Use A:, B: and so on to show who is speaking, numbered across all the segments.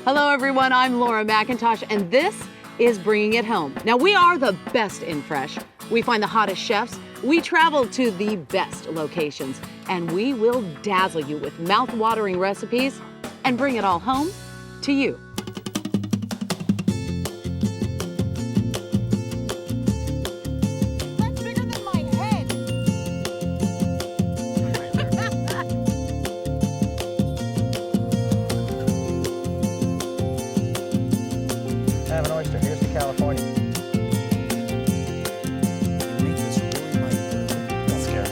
A: Hello everyone, I'm Laura McIntosh and this is Bringing It Home. Now we are the best in fresh. We find the hottest chefs, we travel to the best locations, and we will dazzle you with mouth-watering recipes and bring it all home to you.
B: That's bigger than my head.
C: Have an oyster. Here's to California. Don't scare me.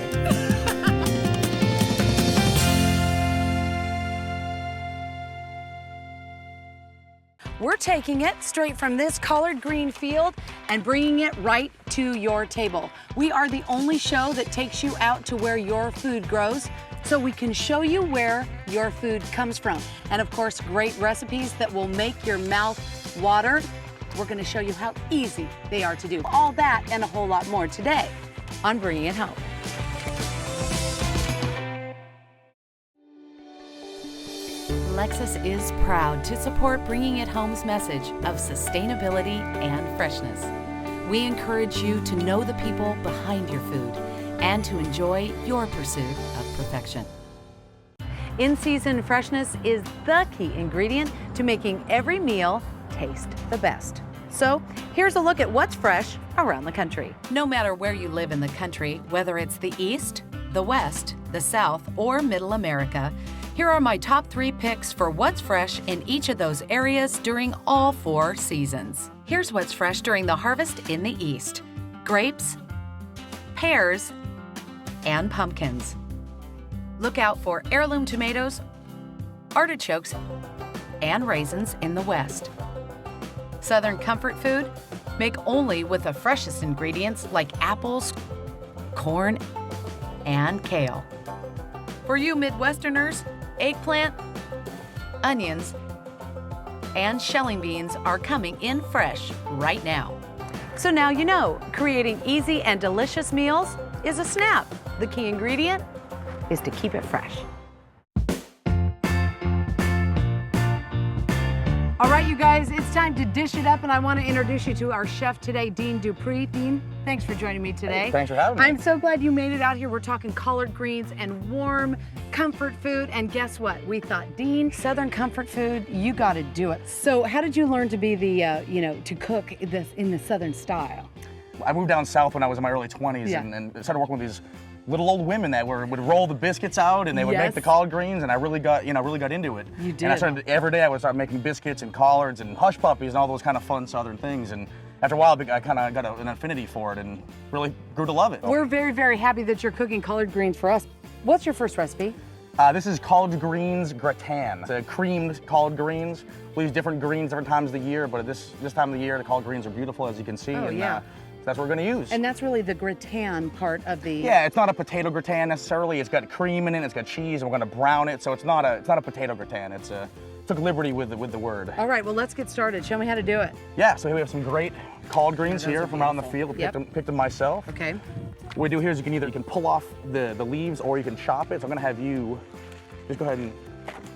A: We're taking it straight from this collard green field and bringing it right to your table. We are the only show that takes you out to where your food grows, so we can show you where your food comes from. And of course, great recipes that will make your mouth water. We're gonna show you how easy they are to do. All that and a whole lot more today on Bringing It Home. Lexus is proud to support Bringing It Home's message of sustainability and freshness. We encourage you to know the people behind your food and to enjoy your pursuit of perfection. In-season freshness is the key ingredient to making every meal taste the best. So here's a look at what's fresh around the country. No matter where you live in the country, whether it's the East, the West, the South, or Middle America, here are my top 3 picks for what's fresh in each of those areas during all 4 seasons. Here's what's fresh during the harvest in the East: grapes, pears, and pumpkins. Look out for heirloom tomatoes, artichokes, and raisins in the West. Southern comfort food, make only with the freshest ingredients like apples, corn, and kale. For you Midwesterners, eggplant, onions, and shelling beans are coming in fresh right now. So now you know, creating easy and delicious meals is a snap. The key ingredient is to keep it fresh. All right, you guys, it's time to dish it up, and I want to introduce you to our chef today, Dean Dupree. Dean, thanks for joining me today.
C: Hey, thanks for having me.
A: I'm so glad you made it out here. We're talking collard greens and warm comfort food, and guess what? We thought, Dean, Southern comfort food, you got to do it. So how did you learn to be the, to cook this in the Southern style?
C: I moved down south when I was in my early 20s and started working with these little old women that would roll the biscuits out and they would make the collard greens, and I really got into it.
A: You did.
C: And I started every day I would start making biscuits and collards and hush puppies and all those kind of fun Southern things. And after a while, I kind of got an affinity for it and really grew to love it.
A: We're very, very happy that you're cooking collard greens for us. What's your first recipe?
C: This is collard greens gratin. It's a creamed collard greens. We use different greens different times of the year, but this time of the year, the collard greens are beautiful, as you can see.
A: Oh, yeah.
C: That's what we're going to use.
A: And that's really the gratin part of the...
C: Yeah, it's not a potato gratin necessarily. It's got cream in it, it's got cheese, and we're going to brown it, so it's not a potato gratin. Took liberty with the word.
A: All right, well, let's get started. Show me how to do it.
C: Yeah, so here we have some great collard greens here from out in the field.
A: Yep.
C: Picked them myself.
A: Okay.
C: What we do here is you can pull off the leaves or you can chop it. So I'm going to have you just go ahead and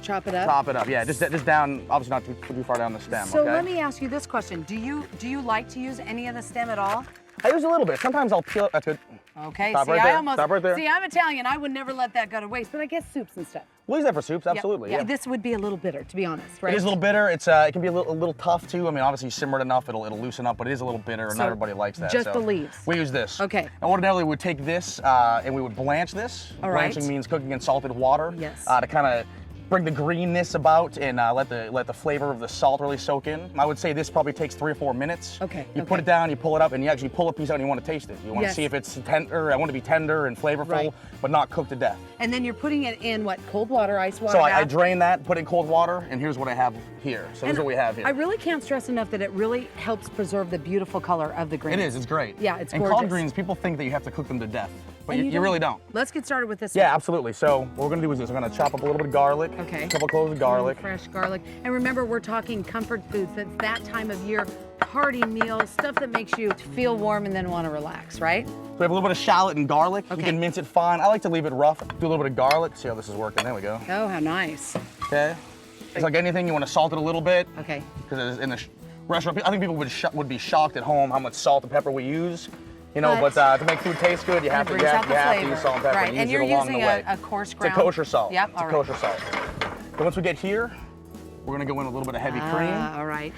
A: chop it up.
C: Chop it up, yeah. Just down, obviously not too far down the stem.
A: So
C: okay?
A: let me ask you this question: Do you like to use any of the stem at all?
C: I use a little bit. Sometimes I'll peel it. That's good.
A: Okay.
C: Stop
A: see,
C: right there.
A: I almost
C: Stop right there.
A: see. I'm Italian. I would never let that go to waste. But I guess soups and stuff.
C: We'll use that for soups, absolutely.
A: Yeah.
C: Yeah.
A: This would be a little bitter, to be honest, right?
C: It is a little bitter. It's it can be a little tough too. I mean, obviously simmered enough, it'll loosen up, but it is a little bitter, and
A: So
C: not everybody likes that.
A: just
C: so
A: the leaves.
C: We use this.
A: Okay.
C: And ordinarily we would take this and we would blanch this.
A: All right.
C: Blanching means cooking in salted water.
A: Yes.
C: To kind of bring the greenness about and let the flavor of the salt really soak in. I would say this probably takes 3 or 4 minutes.
A: Okay.
C: You put it down, you pull it up, and you actually pull a piece out and you want to taste it. You want to
A: Yes.
C: see if it's tender. I want it to be tender and flavorful,
A: Right.
C: but not cooked to death.
A: And then you're putting it in what? Cold water, ice water?
C: So I
A: bath?
C: drain that, put it in cold water, and here's what I have here. So here's what we have here.
A: I really can't stress enough that it really helps preserve the beautiful color of the greens.
C: It is, it's great.
A: Yeah, it's
C: and
A: gorgeous.
C: collard greens, people think that you have to cook them to death, but
A: And
C: you really don't.
A: Let's get started with this.
C: Yeah,
A: one.
C: absolutely. So what we're gonna do is this. We're gonna chop up a little bit of garlic.
A: Okay.
C: A couple cloves of garlic.
A: Fresh garlic. And remember, we're talking comfort foods. That's that time of year, hearty meals, stuff that makes you feel warm and then want to relax, right?
C: So we have a little bit of shallot and garlic.
A: Okay.
C: You can mince it fine. I like to leave it rough. Do a little bit of garlic. See how this is working. There we go.
A: Oh, how nice.
C: Okay. It's like anything, you want to salt it a little bit.
A: Okay.
C: Because in the restaurant, I think people would be shocked at home how much salt and pepper we use. You know, but to make food taste good, you have to use salt and pepper.
A: Right, and you're using a coarse ground.
C: It's a kosher salt.
A: Yep,
C: it's a kosher salt. Then once we get here, we're gonna go in a little bit of heavy cream.
A: All right.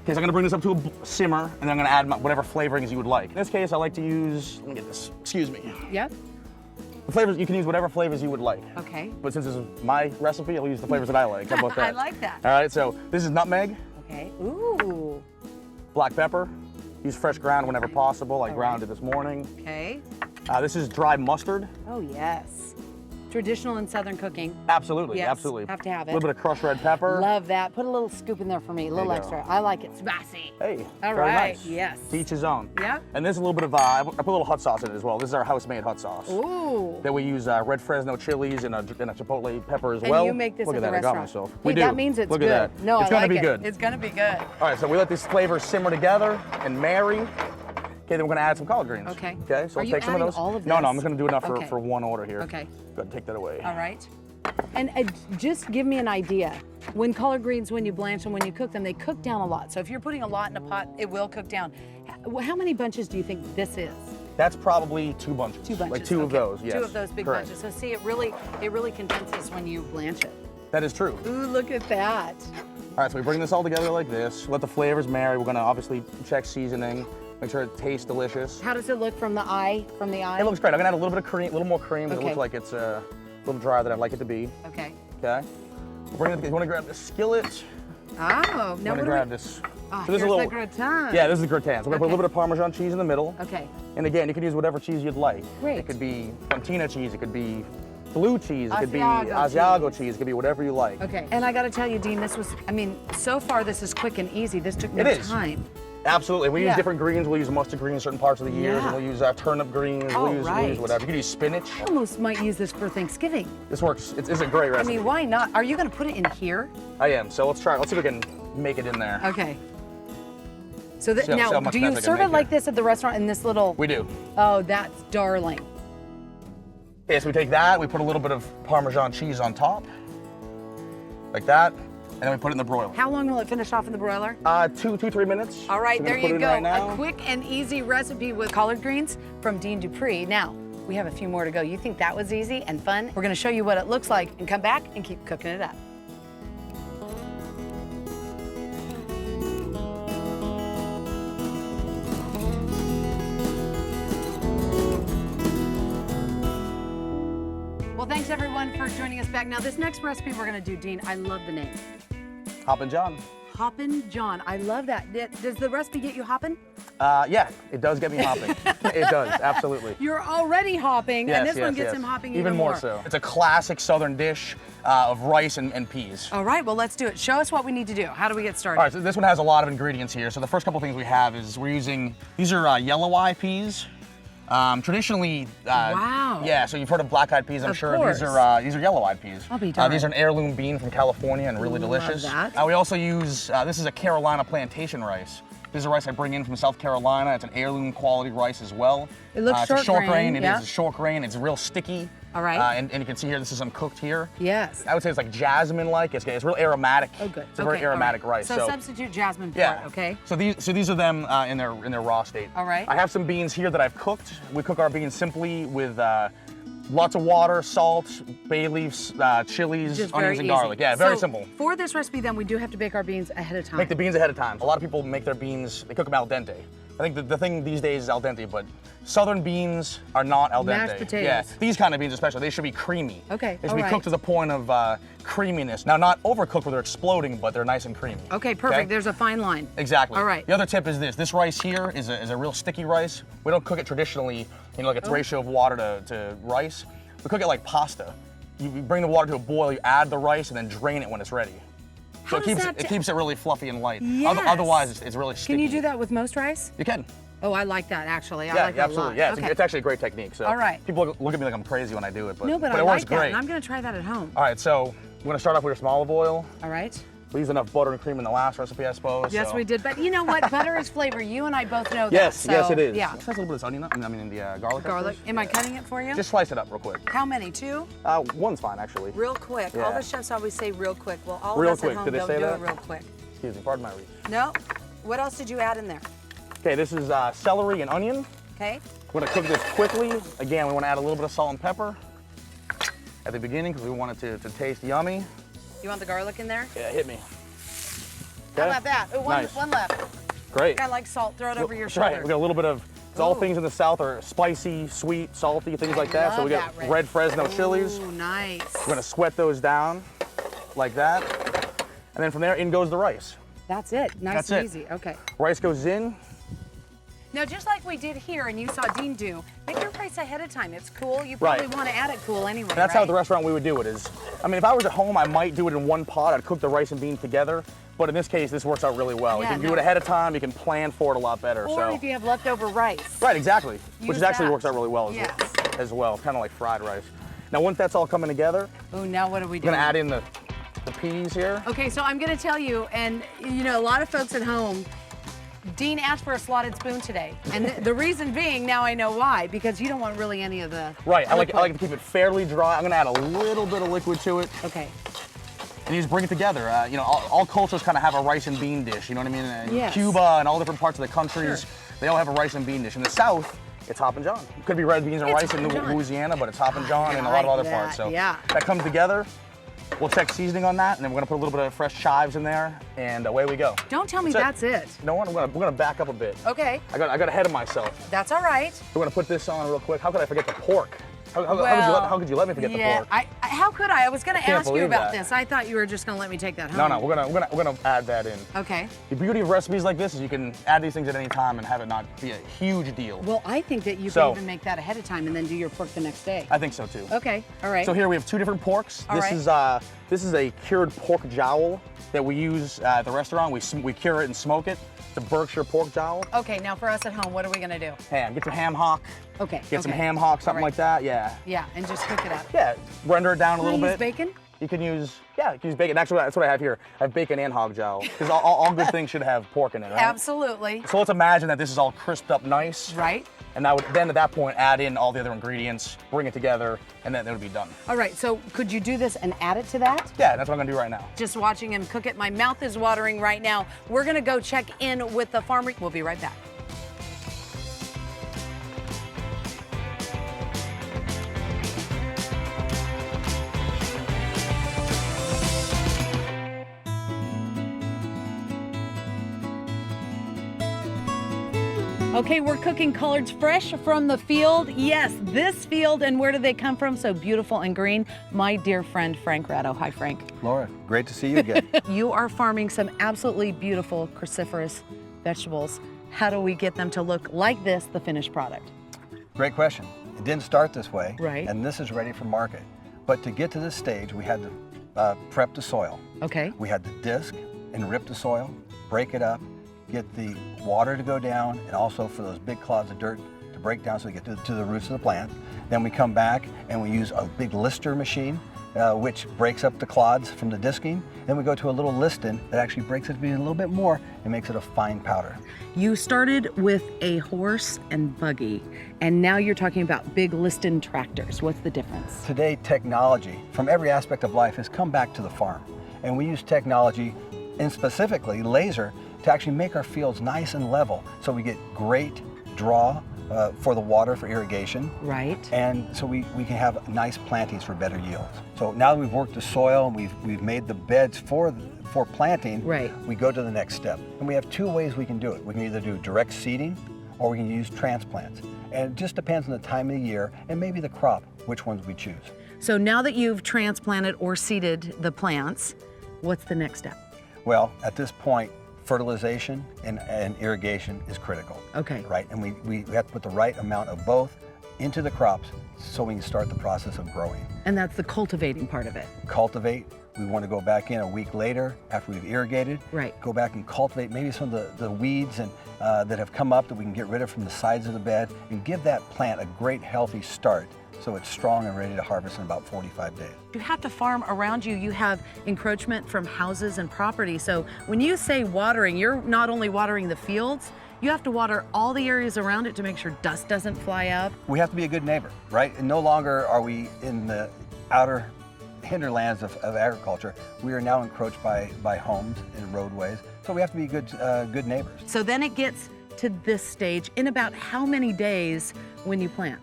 C: Okay, so I'm gonna bring this up to a simmer, and then I'm gonna add whatever flavorings you would like. In this case, I like to use, let me get this, excuse me.
A: Yep.
C: The flavors, you can use whatever flavors you would like.
A: Okay.
C: But since this is my recipe, I'll use the flavors that I like. How about that?
A: I like that.
C: All right, so this is nutmeg.
A: Okay, ooh.
C: Black pepper. Use fresh ground whenever possible. I ground it this morning.
A: Okay.
C: This is dry mustard.
A: Oh, yes. Traditional in Southern cooking.
C: Absolutely,
A: yes,
C: absolutely.
A: Have to have it.
C: A little bit of crushed red pepper.
A: Love that. Put a little scoop in there for me, a little extra. I like it spicy.
C: Hey,
A: all
C: very
A: right,
C: nice.
A: yes.
C: To each his own.
A: Yeah.
C: And there's a little bit of, I put a little hot sauce in it as well. This is our house-made hot sauce.
A: Ooh.
C: Then we use red Fresno chilies and a chipotle pepper as
A: and
C: well.
A: You make this
C: Look
A: at
C: at
A: the
C: that,
A: restaurant.
C: I got myself.
A: Hey,
C: We do.
A: That means it's
C: Look
A: good.
C: at that.
A: No,
C: it's
A: I
C: gonna
A: like
C: be
A: it.
C: good.
A: It's gonna be good.
C: All right, so we let these flavors simmer together and marry. Okay, then we're gonna add some collard greens.
A: Okay.
C: Okay, so
A: Are
C: I'll
A: you
C: take some of
A: adding
C: those.
A: all of
C: No,
A: this?
C: I'm just gonna do enough
A: Okay.
C: for one order here.
A: Okay.
C: Go ahead and take that away.
A: All right. And just give me an idea. When collard greens, when you blanch them, when you cook them, they cook down a lot. So if you're putting a lot in a pot, it will cook down. How many bunches do you think this is?
C: That's probably 2 bunches.
A: 2 bunches.
C: Like two of those, yes.
A: 2 of those big
C: Correct.
A: bunches. So see, it really condenses when you blanch it.
C: That is true.
A: Ooh, look at that.
C: All right, so we bring this all together like this. Let the flavors marry. We're gonna obviously check seasoning, make sure it tastes delicious.
A: How does it look from the eye?
C: It looks great. I'm gonna add a little bit of cream, a little more cream.
A: Okay.
C: It looks like it's a little drier than I'd like it to be.
A: Okay.
C: Okay. You wanna grab this skillet?
A: Oh, no.
C: I'm gonna grab this.
A: Oh,
C: So this
A: here's
C: is a little,
A: the gratin.
C: Yeah, this is the gratin. So we're gonna put a
A: Okay.
C: little bit of Parmesan cheese in the middle.
A: Okay.
C: And again, you can use whatever cheese you'd like.
A: Great.
C: It could be fontina cheese, it could be blue cheese, it could be
A: Asiago
C: Asiago cheese, it could be whatever you like.
A: Okay. And I got to tell you, Dean, so far this is quick and easy. This took no time.
C: Absolutely. We use
A: Yeah.
C: different greens. We'll use mustard greens certain parts of the years, and we'll use turnip greens.
A: Oh,
C: we'll use
A: right.
C: whatever. You could use spinach.
A: I almost might use this for Thanksgiving.
C: This works. It's a great
A: I
C: recipe.
A: mean, why not? Are you going to put it in here?
C: I am. So let's try. Let's see if we can make it in there.
A: Okay. So
C: See
A: now,
C: how much
A: do
C: mess I
A: you
C: can
A: serve
C: make
A: it like
C: here.
A: this at the restaurant in this little?
C: We do.
A: Oh, that's darling.
C: Okay, so we take that. We put a little bit of Parmesan cheese on top, like that, and then we put it in the broiler.
A: How long will it finish off in the broiler?
C: 3 minutes.
A: All right,
C: So
A: there
C: we're gonna
A: you
C: put it in
A: go.
C: right now.
A: A quick and easy recipe with collard greens from Dean Dupree. Now, we have a few more to go. You think that was easy and fun? We're gonna show you what it looks like and come back and keep cooking it up. Well, thanks everyone for joining us back. Now, this next recipe we're gonna do, Dean, I love the name.
C: Hoppin' John.
A: Hoppin' John, I love that. Does the recipe get you hopping?
C: Yeah, it does get me hopping. It does, absolutely.
A: You're already hopping, and this one gets him hopping even
C: more so. It's a classic Southern dish of rice and peas.
A: All right, well, let's do it. Show us what we need to do. How do we get started?
C: All right, so this one has a lot of ingredients here. So the first couple things we have is we're using, these are yellow eye peas. Traditionally,
A: wow.
C: Yeah, so you've heard of black-eyed peas, I'm
A: Of
C: sure.
A: course.
C: These are yellow-eyed peas.
A: I'll be darned.
C: These are an heirloom bean from California and really
A: Love
C: delicious.
A: that.
C: We also use, this is a Carolina plantation rice. This is a rice I bring in from South Carolina. It's an heirloom quality rice as well.
A: It looks
C: it's a short grain. It
A: yeah.
C: is a short grain. It's real sticky.
A: All right.
C: And you can see here, this is uncooked here.
A: Yes.
C: I would say it's like jasmine-like. It's real aromatic.
A: Oh, good.
C: It's a very aromatic rice.
A: So substitute jasmine for
C: yeah.
A: it, okay?
C: So these are them in their raw state.
A: All right.
C: I have some beans here that I've cooked. We cook our beans simply with lots of water, salt, bay leaves, chilies,
A: Just
C: onions, and
A: very
C: garlic.
A: easy.
C: Yeah, very
A: So,
C: simple.
A: For this recipe, then, we do have to bake our beans ahead of time.
C: Make the beans ahead of time. A lot of people make their beans, they cook them al dente. I think the thing these days is al dente, but Southern beans are not al dente.
A: Mashed potatoes.
C: Yeah, these kind of beans especially, they should be creamy.
A: Okay,
C: They should be
A: all right.
C: cooked to the point of creaminess. Now, not overcooked where they're exploding, but they're nice and creamy.
A: Okay, perfect.
C: Okay?
A: There's a fine line.
C: Exactly.
A: All right.
C: The other tip is this. This rice here is a real sticky rice. We don't cook it traditionally, like its ratio of water to rice. We cook it like pasta. You bring the water to a boil, you add the rice, and then drain it when it's ready.
A: How
C: So
A: does that
C: it keeps it really fluffy and light.
A: Yes.
C: Otherwise, it's really sticky.
A: Can you do that with most rice?
C: You can.
A: Oh, I like that, actually. I
C: Yeah,
A: like that
C: absolutely.
A: a lot.
C: Yeah,
A: Okay.
C: it's actually a great technique. So
A: All right.
C: people look at me like I'm crazy when I do it, but,
A: No, but
C: it
A: I
C: works
A: like that,
C: great.
A: and I'm going to try that at home.
C: All right, so we're gonna start off with some olive oil.
A: All right.
C: We used enough butter and cream in the last recipe, I suppose.
A: Yes,
C: so.
A: we did. But you know what? Butter is flavor. You and I both know
C: Yes,
A: that.
C: yes,
A: so,
C: it is.
A: Yeah.
C: Let's slice a little bit of this onion up. I mean, the garlic.
A: Garlic. Am I cutting it for you?
C: Just slice it up real quick.
A: How many? 2?
C: One's fine, actually.
A: Real quick. All
C: Yeah.
A: the chefs always say real quick. Well, all
C: Real
A: of us
C: quick.
A: at home
C: Did they
A: don't
C: say
A: do
C: that?
A: it real quick.
C: Excuse me, pardon my reach.
A: No. What else did you add in there?
C: Okay, this is celery and onion.
A: Okay.
C: We're gonna cook this quickly. Again, we wanna add a little bit of salt and pepper at the beginning because we want it to taste yummy.
A: You want the garlic in there?
C: Yeah, hit me.
A: How
C: Okay.
A: about that? Oh,
C: Nice.
A: one left.
C: Great.
A: I like salt. Throw it over your
C: That's
A: shoulder.
C: right. We got a little bit of, all
A: Ooh.
C: things in the South are spicy, sweet, salty, things like that. So
A: love
C: we got
A: that
C: red Fresno chilies.
A: Ooh, nice.
C: We're gonna sweat those down like that. And then from there, in goes the rice.
A: That's it. Nice
C: That's
A: and
C: it.
A: easy. Okay.
C: Rice goes in.
A: Now, just like we did here and you saw Dean do, make your rice ahead of time. It's cool. You probably
C: Right.
A: want to add it cool anyway,
C: And that's how
A: right?
C: at the restaurant we would do it is, I mean, if I was at home, I might do it in one pot. I'd cook the rice and beans together. But in this case, this works out really well.
A: Yeah,
C: you can do
A: no.
C: it ahead of time. You can plan for it a lot better.
A: Or
C: so.
A: if you have leftover rice.
C: Right, exactly.
A: Use
C: Which actually
A: that.
C: works out really well
A: Yes.
C: as well. Kind of like fried rice. Now, once that's all coming together,
A: Oh, now what are we
C: we're
A: doing?
C: gonna add in the peas here.
A: Okay, so I'm gonna tell you, and you know, a lot of folks at home, Dean asked for a slotted spoon today. And the reason being, now I know why, because you don't want really any of the
C: Right, I like
A: liquid.
C: to keep it fairly dry. I'm gonna add a little bit of liquid to it.
A: Okay.
C: And you just bring it together. You know, all cultures kind of have a rice and bean dish, you know what I mean? And
A: Yes.
C: Cuba and all different parts of the countries,
A: Sure.
C: they all have a rice and bean dish. In the South, it's Hop and John. It could be red beans and
A: It's
C: rice in
A: Hop and John.
C: Louisiana, but it's Hop and John
A: I
C: in a lot of
A: like
C: other parts.
A: that,
C: So
A: yeah.
C: that comes together. We'll check seasoning on that, and then we're gonna put a little bit of fresh chives in there, and away we go.
A: Don't tell me
C: That's
A: that's it.
C: You know what? We're gonna back up a bit.
A: Okay,
C: I got ahead of myself.
A: that's all right.
C: We're gonna put this on real quick. How could I forget the pork? How could you let me forget the pork?
A: How could I? I was gonna
C: can't
A: ask you
C: believe
A: about
C: that.
A: this. I thought you were just gonna let me take that home.
C: No, we're gonna add that in.
A: Okay.
C: The beauty of recipes like this is you can add these things at any time and have it not be a huge deal.
A: Well, I think that you
C: So-
A: can even make that ahead of time and then do your pork the next day.
C: I think so too.
A: Okay, all right.
C: So here we have 2 different porks.
A: All right.
C: This is a cured pork jowl that we use at the restaurant. We cure it and smoke it. It's a Berkshire pork jowl.
A: Okay, now for us at home, what are we gonna do?
C: Ham. Get some ham hock.
A: Okay.
C: Get some
A: okay.
C: ham hock, something
A: All right.
C: like that. Yeah.
A: Yeah, and just cook it up.
C: Yeah. Render it down a
A: Can I
C: little
A: use
C: bit.
A: bacon?
C: You can use bacon. Actually, that's what I have here. I have bacon and hog jowl because all good things should have pork in it, right?
A: Absolutely.
C: So let's imagine that this is all crisped up nice.
A: Right.
C: And then at that point, add in all the other ingredients, bring it together, and then it would be done.
A: All right, so could you do this and add it to that?
C: Yeah, that's what I'm gonna do right now.
A: Just watching him cook it, my mouth is watering right now. We're gonna go check in with the farmer. We'll be right back. Okay, we're cooking collards fresh from the field. Yes, this field, and where do they come from? So beautiful and green. My dear friend, Frank Ratto. Hi, Frank.
B: Laura, great to see you again.
A: You are farming some absolutely beautiful cruciferous vegetables. How do we get them to look like this, the finished product?
B: Great question. It didn't start this way,
A: Right.
B: and this is ready for market. But to get to this stage, we had to prep the soil.
A: Okay.
B: We had to disc and rip the soil, break it up, get the water to go down, and also for those big clods of dirt to break down so we get to the roots of the plant. Then we come back and we use a big lister machine, which breaks up the clods from the disking. Then we go to a little liston that actually breaks it a little bit more and makes it a fine powder.
A: You started with a horse and buggy, and now you're talking about big Liston tractors. What's the difference?
B: Today, technology from every aspect of life has come back to the farm. And we use technology, and specifically laser, to actually make our fields nice and level so we get great draw for the water for irrigation.
A: Right.
B: And so we can have nice plantings for better yields. So now that we've worked the soil and we've made the beds for planting,
A: Right.
B: we go to the next step. And we have 2 ways we can do it. We can either do direct seeding or we can use transplants. And it just depends on the time of the year and maybe the crop, which ones we choose.
A: So now that you've transplanted or seeded the plants, what's the next step?
B: Well, at this point, fertilization and irrigation is critical.
A: Okay.
B: Right, and we have to put the right amount of both into the crops so we can start the process of growing.
A: And that's the cultivating part of it.
B: Cultivate, We want to go back in a week later after we've irrigated.
A: Right.
B: Go back and cultivate maybe some of the weeds and that have come up that we can get rid of from the sides of the bed and give that plant a great healthy start so it's strong and ready to harvest in about 45 days.
A: You have to farm around you. You have encroachment from houses and property. So when you say watering, you're not only watering the fields, you have to water all the areas around it to make sure dust doesn't fly up.
B: We have to be a good neighbor, right? And no longer are we in the outer hinterlands of agriculture. We are now encroached by homes and roadways. So we have to be good neighbors.
A: So then it gets to this stage in about how many days when you plant?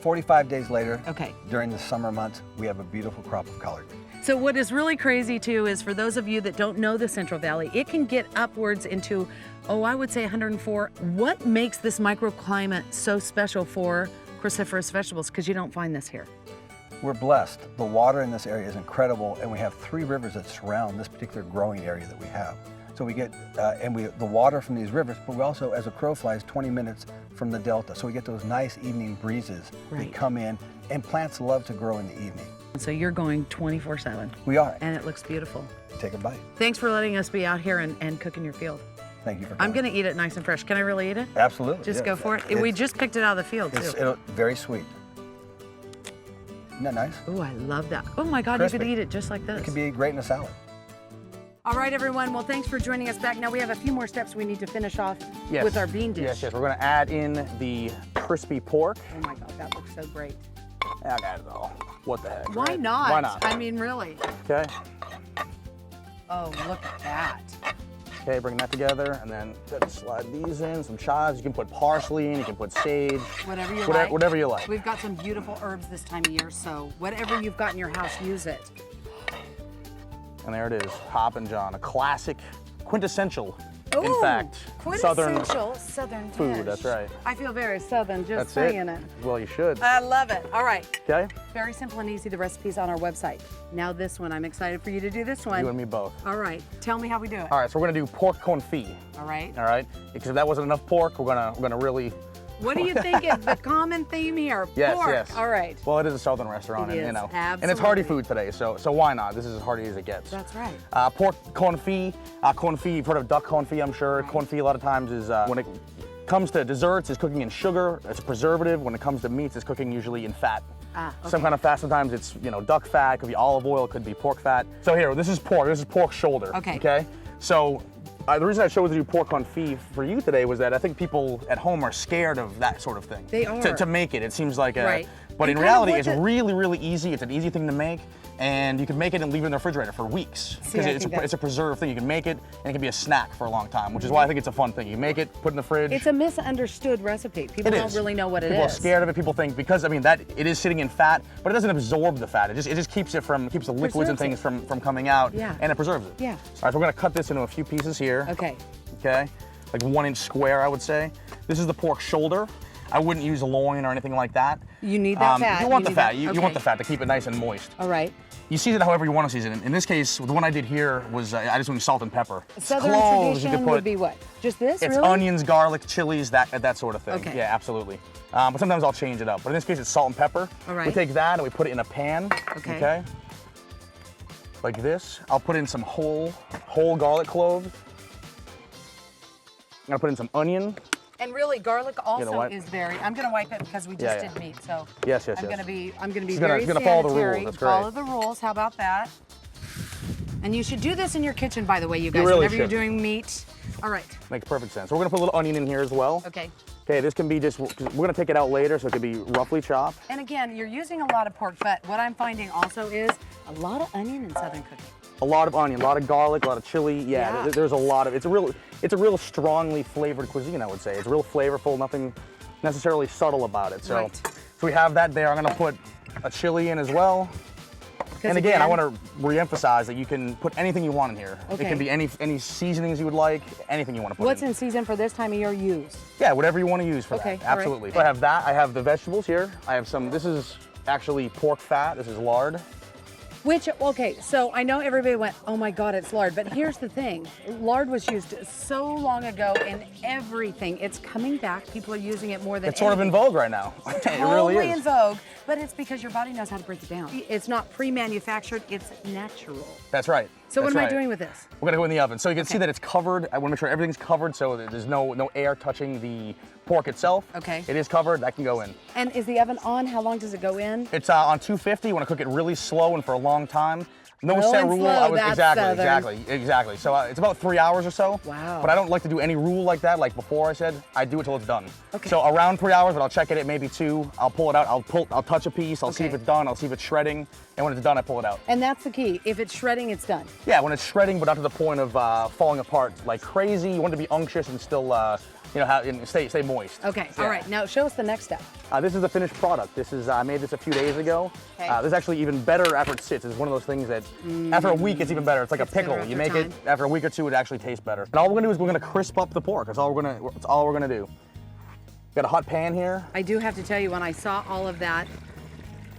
B: 45 days later,
A: Okay.
B: during the summer months, we have a beautiful crop of collard.
A: So what is really crazy too is for those of you that don't know the Central Valley, it can get upwards into, I would say 104. What makes this microclimate so special for cruciferous vegetables? Because you don't find this here.
B: We're blessed. The water in this area is incredible, and we have 3 rivers that surround this particular growing area that we have. So we get the water from these rivers, but we also, as a crow flies, 20 minutes from the delta. So we get those nice evening breezes
A: Right.
B: that come in, and plants love to grow in the evening.
A: So you're going 24/7.
B: We are.
A: And it looks beautiful.
B: Take a bite.
A: Thanks for letting us be out here and cook in your field.
B: Thank you for
A: I'm
B: coming.
A: gonna eat it nice and fresh. Can I really eat it?
B: Absolutely.
A: Just
B: yeah.
A: go for it. We just picked it out of the field too.
B: Very sweet. Isn't that nice?
A: Oh, I love that. Oh my God,
B: Crispy.
A: you could eat it just like this.
B: It could be great in a salad.
A: All right, everyone. Well, thanks for joining us back. Now we have a few more steps we need to finish off
C: Yes.
A: with our bean dish.
C: Yes, yes. We're gonna add in the crispy pork.
A: Oh my God, that looks so great.
C: I got it all. What the heck?
A: Why
C: right?
A: not?
C: Why not?
A: I mean, really.
C: Okay.
A: Oh, look at that.
C: Okay, bring that together, and then just slide these in. Some chives. You can put parsley in. You can put sage.
A: Whatever you like.
C: Whatever you like.
A: We've got some beautiful herbs this time of year, so whatever you've got in your house, use it.
C: And there it is, Hoppin' John, a classic, quintessential, in
A: Ooh,
C: fact, southern
A: Southern
C: food.
A: dish.
C: That's right.
A: I feel very Southern just
C: That's
A: saying
C: it.
A: it.
C: Well, you should.
A: I love it. All right.
C: Okay.
A: Very simple and easy. The recipe's on our website. Now this one. I'm excited for you to do this one.
C: You and me both.
A: All right. Tell me how we do it.
C: All right, so we're gonna do pork confit.
A: All right.
C: All right, because if that wasn't enough pork, we're gonna really.
A: What do you think is the common theme here?
C: Yes,
A: Pork.
C: yes.
A: All right.
C: Well, it is a southern restaurant,
A: It
C: and
A: is,
C: and it's hearty
A: absolutely.
C: food today, so why not? This is as hearty as it gets.
A: That's right.
C: Pork confit. Confit. You've heard of duck confit, I'm sure.
A: Right.
C: Confit a lot of times is when it comes to desserts, it's cooking in sugar. It's a preservative. When it comes to meats, it's cooking usually in fat.
A: Okay.
C: Some kind of fat. Sometimes it's duck fat. It could be olive oil. It could be pork fat. So here, this is pork. This is pork shoulder.
A: Okay.
C: Okay. So the reason I chose to do pork confit for you today was that I think people at home are scared of that sort of thing.
A: They are.
C: To make it. It seems like a.
A: Right.
C: But
A: And
C: in
A: kind of
C: reality,
A: what
C: it's
A: the-
C: really, really easy. It's an easy thing to make. And you can make it and leave it in the refrigerator for weeks.
A: See,
C: Because
A: I
C: it's
A: think that-
C: a preserved thing. You can make it and it can be a snack for a long time, which is why I think it's a fun thing. You make it, put it in the fridge.
A: It's a misunderstood recipe. People
C: It
A: don't
C: is.
A: really know what it is.
C: People are scared of it. People think because that it is sitting in fat, but it doesn't absorb the fat. It just keeps it from keeps the liquids and
A: Preserves
C: things from coming out.
A: Yeah.
C: And it preserves it.
A: Yeah.
C: All right, so we're gonna cut this into a few pieces here.
A: Okay.
C: Okay. Like 1 inch square, I would say. This is the pork shoulder. I wouldn't use loin or anything like that.
A: You need that fat.
C: You want the
A: need
C: fat.
A: that-
C: You
A: okay.
C: want the fat to keep it nice and moist.
A: All right.
C: You season it however you want to season it. In this case, the one I did here was I just went salt and pepper.
A: Southern
C: Cloves,
A: tradition would be what? Just this,
C: It's
A: really?
C: onions, garlic, chilies, that sort of thing.
A: Okay.
C: Yeah, absolutely. But sometimes I'll change it up. But in this case, it's salt and pepper.
A: All right.
C: We take that and we put it in a pan.
A: Okay.
C: Like this. I'll put in some whole garlic cloves. I'm gonna put in some onion.
A: And really, garlic also
C: what?
A: is very. I'm gonna wipe it because we just
C: Yeah, yeah.
A: did meat. So
C: Yes, yes,
A: I'm
C: yes.
A: gonna be
C: It's
A: very
C: gonna follow the rules,
A: sanitary.
C: that's great.
A: Follow the rules. How about that? And you should do this in your kitchen, by the way, you guys.
C: really
A: Whenever you're
C: should.
A: doing meat. All right.
C: Makes perfect sense. So we're gonna put a little onion in here as well.
A: Okay.
C: Okay, this can be just, we're gonna take it out later, so it could be roughly chopped.
A: And again, you're using a lot of pork fat. What I'm finding also is a lot of onion in Southern cooking.
C: A lot of onion, a lot of garlic, a lot of chili. Yeah,
A: Yeah.
C: there's a lot of, it's a real strongly flavored cuisine, I would say. It's real flavorful, nothing necessarily subtle about it. So,
A: Right.
C: so we have that there. I'm gonna put a chili in as well.
A: 'Cause
C: And again, I want to re-emphasize that you can put anything you want in here.
A: Okay.
C: It can be any seasonings you would like, anything you want to put
A: What's
C: in.
A: in season for this time of year? Use.
C: Yeah, whatever you want to use for
A: Okay,
C: that.
A: all right.
C: Absolutely. So I have that. I have the vegetables here. I have some, this is actually pork fat. This is lard.
A: Which, okay, so I know everybody went, oh my God, it's lard. But here's the thing. Lard was used so long ago in everything. It's coming back. People are using it more than
C: It's sort of in vogue right now. It really
A: totally
C: is.
A: in vogue, but it's because your body knows how to break it down. It's not pre-manufactured, it's natural.
C: That's right.
A: So
C: That's
A: what am
C: right.
A: I doing with this?
C: We're gonna go in the oven. So you can see
A: Okay.
C: that it's covered. I wanna make sure everything's covered so that there's no air touching the pork itself.
A: Okay.
C: It is covered, that can go in.
A: And is the oven on? How long does it go in?
C: It's on 250, you wanna cook it really slow and for a long time. No
A: Slow
C: set
A: and
C: rule.
A: slow, that's
C: Exactly. So it's about 3 hours or so.
A: Wow.
C: But I don't like to do any rule like that. Like before I said, I do it till it's done.
A: Okay.
C: So around 3 hours, but I'll check it at maybe 2. I'll pull it out. I'll touch a piece. I'll see if
A: Okay.
C: it's done. I'll see if it's shredding. And when it's done, I pull it out.
A: And that's the key. If it's shredding, it's done.
C: Yeah, when it's shredding, but not to the point of falling apart like crazy. You want it to be unctuous and still, and stay moist.
A: Okay,
C: Yeah.
A: all right. Now show us the next step.
C: This is the finished product. This is I made this a few days ago.
A: Okay.
C: This is actually even better after it sits. It's one of those things that after a week it's even better. It's like a
A: Gets better
C: pickle. You
A: after
C: make it after a week or two, it actually tastes better. And all we're gonna do is we're gonna crisp up the pork. That's all we're gonna do. Got a hot pan here.
A: I do have to tell you, when I saw all of that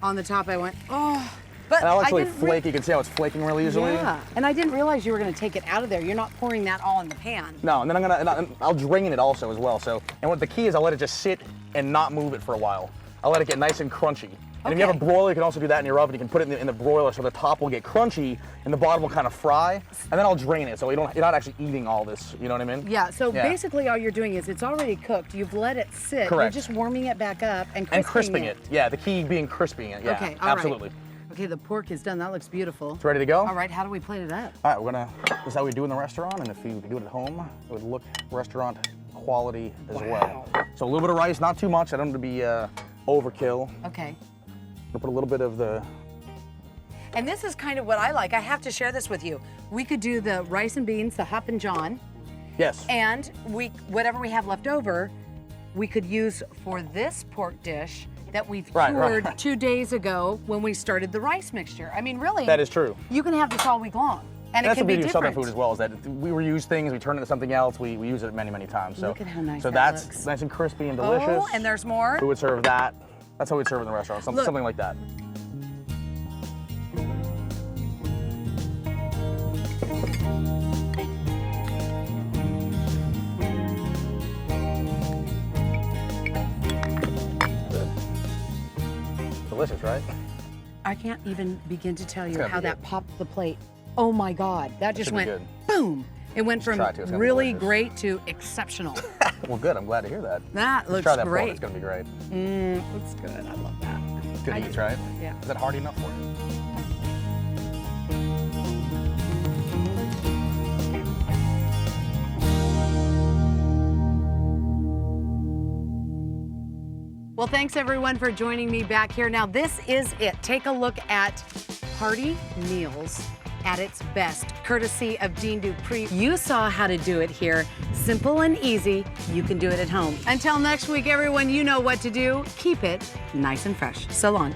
A: on the top, I went, oh. But
C: And I'll
A: I
C: actually
A: didn't
C: flake. You can see how it's flaking really easily.
A: Yeah, and I didn't realize you were going to take it out of there. You're not pouring that all in the pan.
C: No, and then I'll drain it also as well. So, and what the key is, I'll let it just sit and not move it for a while. I'll let it get nice and crunchy. And if you have a
A: Okay.
C: broiler, you can also do that in your oven. You can put it in the broiler so the top will get crunchy and the bottom will kind of fry. And then I'll drain it so you're not actually eating all this. You know what I mean?
A: Yeah, so
C: Yeah.
A: basically all you're doing is it's already cooked. You've let it sit.
C: Correct.
A: You're just warming it back up and crisping,
C: And crisping it. Yeah, the key being crisping it. Yeah,
A: Okay, all right.
C: absolutely.
A: Okay, the pork is done. That looks beautiful.
C: It's ready to go?
A: All right, how do we plate it up?
C: All right, this is how we do in the restaurant, and if you do it at home, it would look restaurant quality as well. So a little bit of rice, not too much. I don't want it to be overkill.
A: Okay.
C: I'll put a little bit of the
A: And this is kind of what I like. I have to share this with you. We could do the rice and beans, the Hop and John,
C: yes.
A: and whatever we have left over, we could use for this pork dish that we've cured 2 days ago when we started the rice mixture. I mean, really.
C: That is true.
A: You can have this all week long. And
C: That's
A: it can
C: the
A: be
C: beauty of Southern
A: different.
C: food as well, is that we reuse things, we turn it into something else, we use it many, many times. So,
A: Look at how nice
C: so
A: that
C: that's
A: looks.
C: nice and crispy and delicious.
A: Oh, and there's more.
C: We would serve that. That's how we'd serve in the restaurant,
A: Look.
C: something like that. Delicious, right?
A: I can't even begin to tell you
C: gonna
A: how
C: be
A: that
C: good.
A: popped the plate. Oh my God, that just
C: should be
A: went
C: good.
A: boom. It went from
C: try it too, it's gonna be
A: really
C: delicious.
A: great to exceptional.
C: Well, good. I'm glad to hear that.
A: That
C: Let's
A: looks
C: try that pork.
A: great.
C: It's gonna be great.
A: Looks good. I love that.
C: Good eats, right?
A: Yeah.
C: Is that hearty enough for you?
A: Well, thanks everyone for joining me back here. Now, this is it. Take a look at hearty meals at its best, courtesy of Dean Dupree. You saw how to do it here. Simple and easy. You can do it at home. Until next week, everyone, you know what to do. Keep it nice and fresh. So long.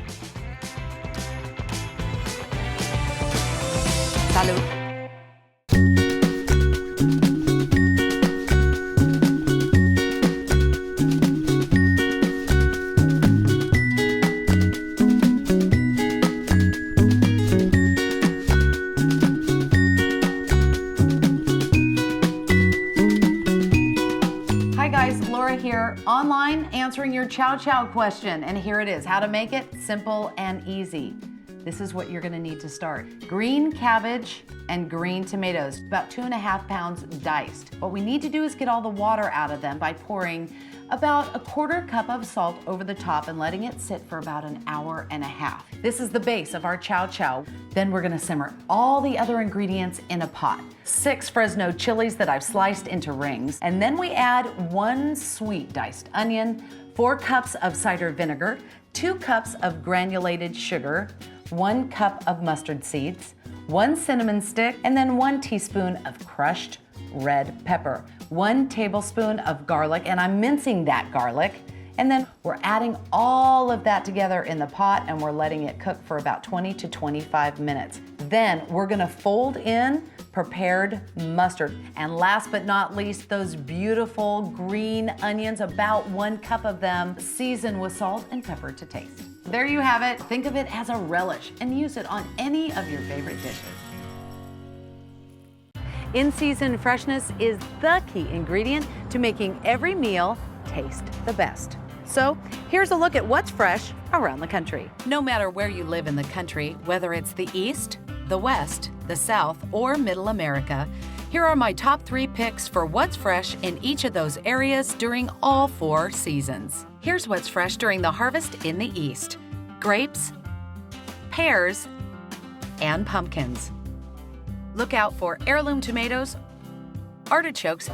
A: Salud. Hi guys, Laura here, online answering your Chow Chow question. And here it is, how to make it simple and easy. This is what you're gonna need to start. Green cabbage and green tomatoes, about 2.5 pounds diced. What we need to do is get all the water out of them by pouring about 1/4 cup of salt over the top and letting it sit for about 1.5 hours. This is the base of our Chow Chow. Then we're gonna simmer all the other ingredients in a pot. 6 Fresno chilies that I've sliced into rings. And then we add 1 sweet diced onion, 4 cups of cider vinegar, 2 cups of granulated sugar, 1 cup of mustard seeds, 1 cinnamon stick, and then 1 teaspoon of crushed red pepper, 1 tablespoon of garlic, and I'm mincing that garlic. And then we're adding all of that together in the pot and we're letting it cook for about 20 to 25 minutes. Then we're gonna fold in prepared mustard. And last but not least, those beautiful green onions, about 1 cup of them, seasoned with salt and pepper to taste. There you have it. Think of it as a relish and use it on any of your favorite dishes. In-season freshness is the key ingredient to making every meal taste the best. So here's a look at what's fresh around the country. No matter where you live in the country, whether it's the East, the West, the South, or Middle America, here are my top 3 picks for what's fresh in each of those areas during all 4 seasons. Here's what's fresh during the harvest in the East: grapes, pears, and pumpkins. Look out for heirloom tomatoes, artichokes,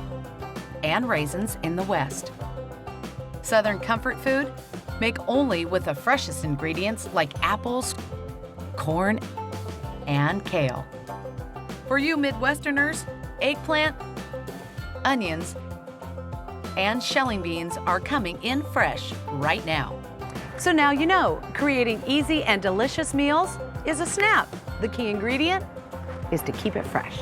A: and raisins in the West. Southern comfort food, make only with the freshest ingredients like apples, corn, and kale. For you Midwesterners, eggplant, onions, and shelling beans are coming in fresh right now. So now you know, creating easy and delicious meals is a snap. The key ingredient is to keep it fresh.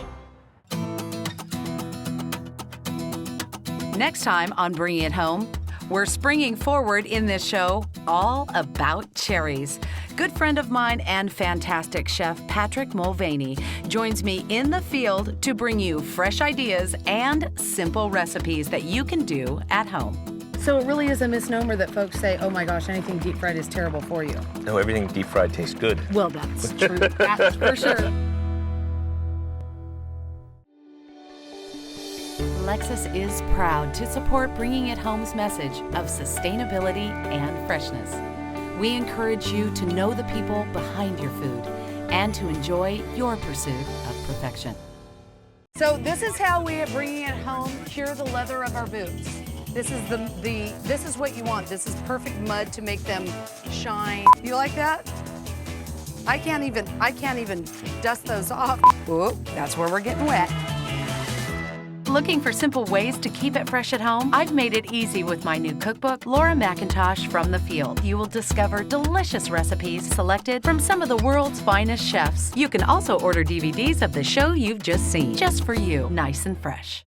A: Next time on Bringing It Home, we're springing forward in this show all about cherries. Good friend of mine and fantastic chef Patrick Mulvaney joins me in the field to bring you fresh ideas and simple recipes that you can do at home. So it really is a misnomer that folks say, oh my gosh, anything deep fried is terrible for you.
D: No, everything deep fried tastes good.
A: Well, that's true. That's for sure. Lexus is proud to support Bringing It Home's message of sustainability and freshness. We encourage you to know the people behind your food and to enjoy your pursuit of perfection. So this is how we at Bringing It Home cure the leather of our boots. This is this is what you want. This is perfect mud to make them shine. You like that? I can't even dust those off. Whoop, that's where we're getting wet. Looking for simple ways to keep it fresh at home? I've made it easy with my new cookbook, Laura McIntosh from the Field. You will discover delicious recipes selected from some of the world's finest chefs. You can also order DVDs of the show you've just seen, just for you, nice and fresh.